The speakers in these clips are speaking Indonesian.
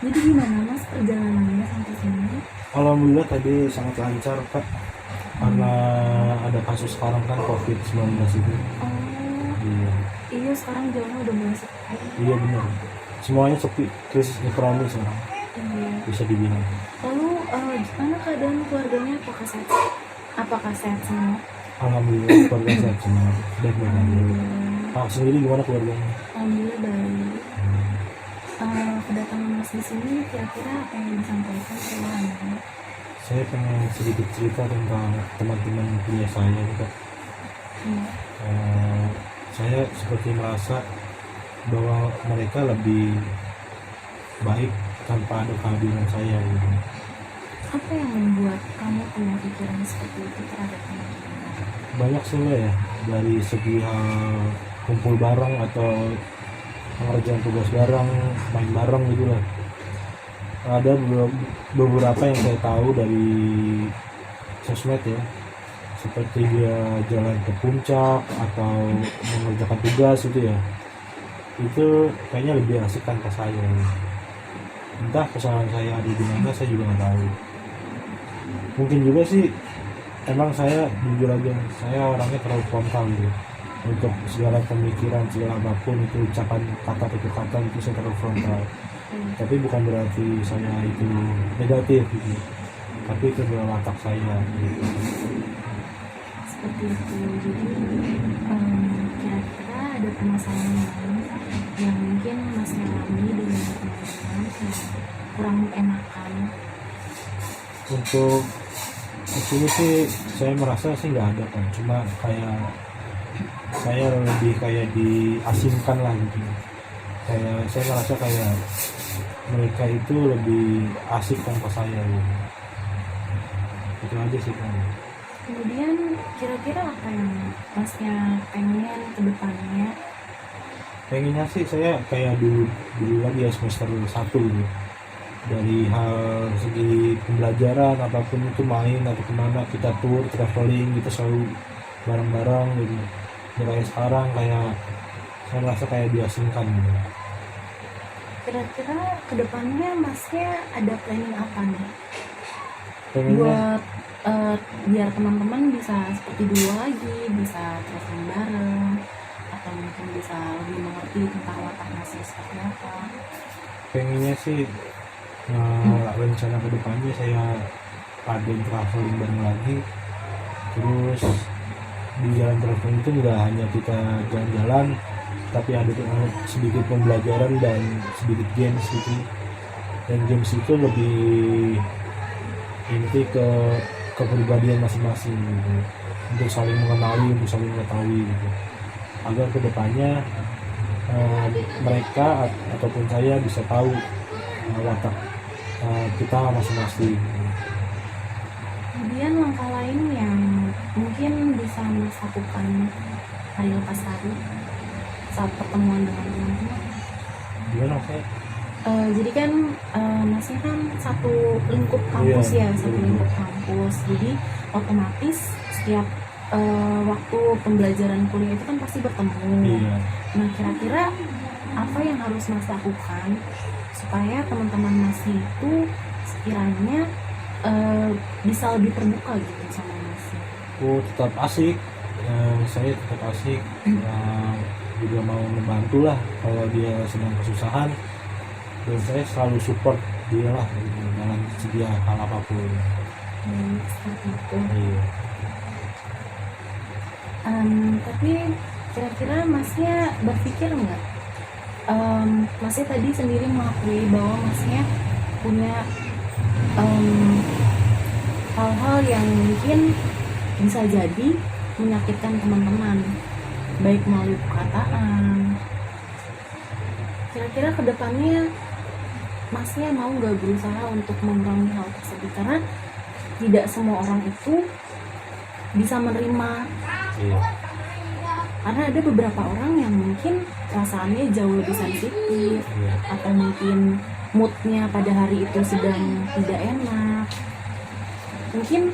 Jadi gimana Mas perjalanannya sampai sini? Alhamdulillah tadi sangat lancar Kak, karena ada kasus sekarang kan COVID-19 itu. Oh, Iya, iya sekarang jalannya udah mulai sepi. iya benar. Semuanya sepi, krisis ekonomi sekarang Iya. bisa dibilang. Lalu gimana keadaan keluarganya? Apakah sehat semua? Alhamdulillah keluarga sehat semua, baik-baik aja. Alhamdulillah. Kak sendiri gimana keluarganya? Alhamdulillah baik. Kedatangan Mas di sini kira-kira apa yang disampaikan ke Anda? Saya pengen sedikit cerita tentang teman-teman kuliah saya nih, Kak. Iya. Saya seperti merasa bahwa mereka lebih baik tanpa ada kehadiran saya gitu. Apa yang membuat kamu punya pikiran seperti itu terhadap teman-teman? Banyak sih Mbak, ya, dari segi kumpul bareng atau mengerjakan tugas bareng, main bareng gitu lah. Ada beberapa yang saya tahu dari sosmed ya, seperti dia jalan ke puncak atau mengerjakan tugas gitu ya, itu kayaknya lebih asik tanpa saya. Entah kesalahan saya ada di mana, saya juga nggak tahu. Mungkin juga sih emang saya jujur aja, saya orangnya terlalu frontal gitu. Untuk segala pemikiran, segala apapun itu ucapan kata kata itu saya terlalu frontal. Tapi bukan berarti saya itu negatif gitu, tapi itu adalah watak saya gitu. Seperti itu. Jadi kira-kira ada permasalahan lain yang mungkin Mas alami dengan teman-teman yang kurang enakan? Untuk di sini sih saya merasa sih nggak ada kan, cuma kayak saya lebih kayak diasingkan lah gitu. Kayak saya merasa kayak mereka itu lebih asik tanpa saya gitu. Itu aja sih kan. Kemudian kira-kira apa yang Masnya pengen ke depannya? Pengennya sih saya kayak dulu lagi ya, semester 1 gitu. Dari hal segi pembelajaran apapun itu, main atau kemana kita tour, traveling, kita selalu bareng-bareng gitu. Kayak sekarang kayak saya merasa kayak diasingkan gitu. Kira-kira kedepannya Masnya ada planning apa nih? Pengennya Buat biar teman-teman bisa seperti dulu lagi, bisa traveling bareng, atau mungkin bisa lebih mengerti tentang watak Masnya seperti apa? pengennya sih rencana kedepannya saya ada traveling bareng lagi. Terus di jalan traveling itu nggak hanya kita jalan-jalan, tapi ada sedikit pembelajaran dan sedikit games gitu. Dan games itu lebih inti ke kepribadian masing-masing gitu, untuk saling mengenali, untuk saling mengetahui gitu, agar kedepannya mereka ataupun saya bisa tahu watak kita masing-masing. Kemudian langkah lain yang mungkin bisa Mas lakukan hari lepas hari saat pertemuan dengan teman-teman. Gimana saya? Jadi kan Masnya kan satu lingkup kampus ya, satu lingkup kampus. Jadi otomatis setiap waktu pembelajaran kuliah itu kan pasti bertemu. Iya. Nah kira-kira apa yang harus Mas lakukan supaya teman-teman Masnya itu sekiranya bisa lebih terbuka gitu sama Masnya? Tetap asik, saya tetap asik, juga mau membantu lah kalau dia sedang kesusahan, dan saya selalu support dia lah gitu, dalam segi hal apapun. Seperti itu. Iya. Tapi kira-kira Masnya berpikir nggak? Masnya tadi sendiri mengakui bahwa Masnya punya hal-hal yang mungkin bisa jadi menyakitkan teman-teman, baik melalui perkataan. Kira-kira kedepannya Masnya mau nggak berusaha untuk mengurangi hal tersebut, karena tidak semua orang itu bisa menerima. Iya. Karena ada beberapa orang yang mungkin perasaannya jauh lebih sensitif, atau mungkin moodnya pada hari itu sedang tidak enak. Mungkin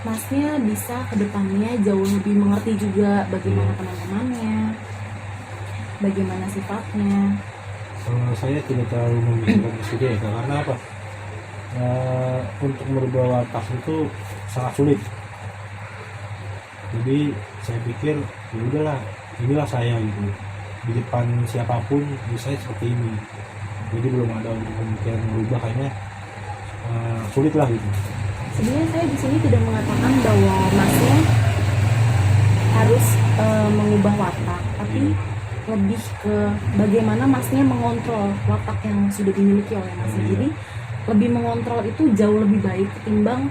Masnya bisa kedepannya jauh lebih mengerti juga bagaimana teman-temannya, bagaimana sifatnya. Saya tidak terlalu memikirkan ke situ ya Kak. Karena apa? Untuk merubah watak itu sangat sulit. Jadi saya pikir ya udahlah, inilah saya gitu. Di depan siapapun saya seperti ini. Jadi belum ada untuk pemikiran merubah, kayaknya sulit lah gitu. Sebenarnya saya di sini tidak mengatakan bahwa masnya harus mengubah watak, tapi lebih ke bagaimana masnya mengontrol watak yang sudah dimiliki oleh masnya. Jadi lebih mengontrol itu jauh lebih baik ketimbang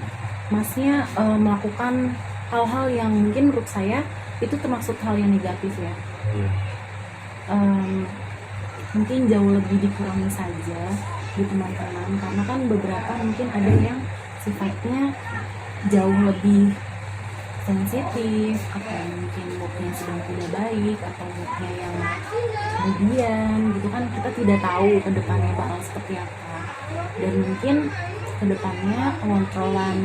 masnya melakukan hal-hal yang mungkin menurut saya itu termasuk hal yang negatif ya. Iya. Mungkin jauh lebih dikurangi saja di teman-teman, karena kan beberapa mungkin ada yang sifatnya jauh lebih sensitif, atau mungkin moodnya sedang tidak baik, atau moodnya yang kemudian gitu kan, kita tidak tahu ke depannya bakal seperti apa. Dan mungkin ke depannya pengontrolan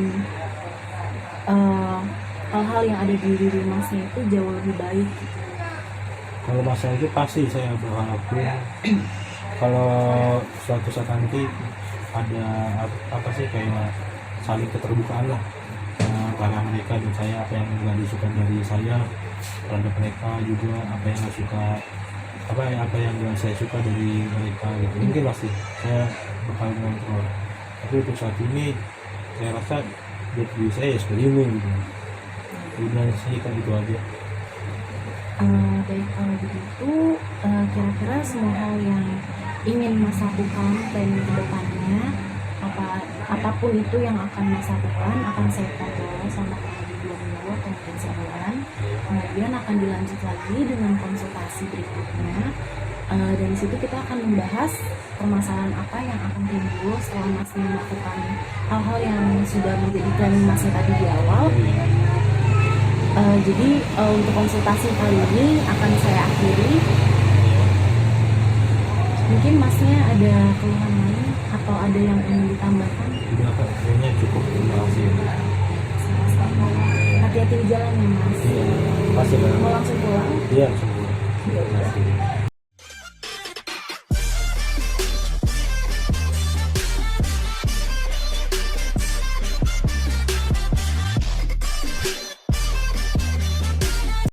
hal-hal yang ada di diri masnya itu jauh lebih baik gitu. Kalau masalah itu pasti saya bakal lakuin. Kalau suatu saat nanti ada apa sih kayak saling keterbukaan lah antara mereka dan saya, apa yang nggak disuka dari saya terhadap mereka, juga apa yang nggak suka, apa yang nggak saya suka dari mereka gitu. Mungkin pasti saya bakal mengontrol. Tapi untuk saat ini saya rasa buat diri saya ya seperti ini gitu. Udah sih kan gitu aja. Baik, kalau begitu kira-kira semua hal yang ingin Mas lakukan dan ke depannya, apapun itu yang akan Mas lakukan akan saya foto sama kurang lebih 2 minggu atau mungkin sebulan. Kemudian akan dilanjut lagi dengan konsultasi berikutnya. Dan di situ kita akan membahas permasalahan apa yang akan timbul setelah Mas melakukan hal-hal yang sudah menjadi planning Masnya tadi di awal. Jadi untuk konsultasi kali ini akan saya akhiri. Mungkin Masnya ada keluhan lain atau ada yang ingin ditambahkan? Udah Kak, kayaknya cukup. Terima kasih. Sama-sama. Hati-hati di jalan ya Mas. Iya, pasti Kak. Mau langsung pulang? Iya, semua. Terima kasih.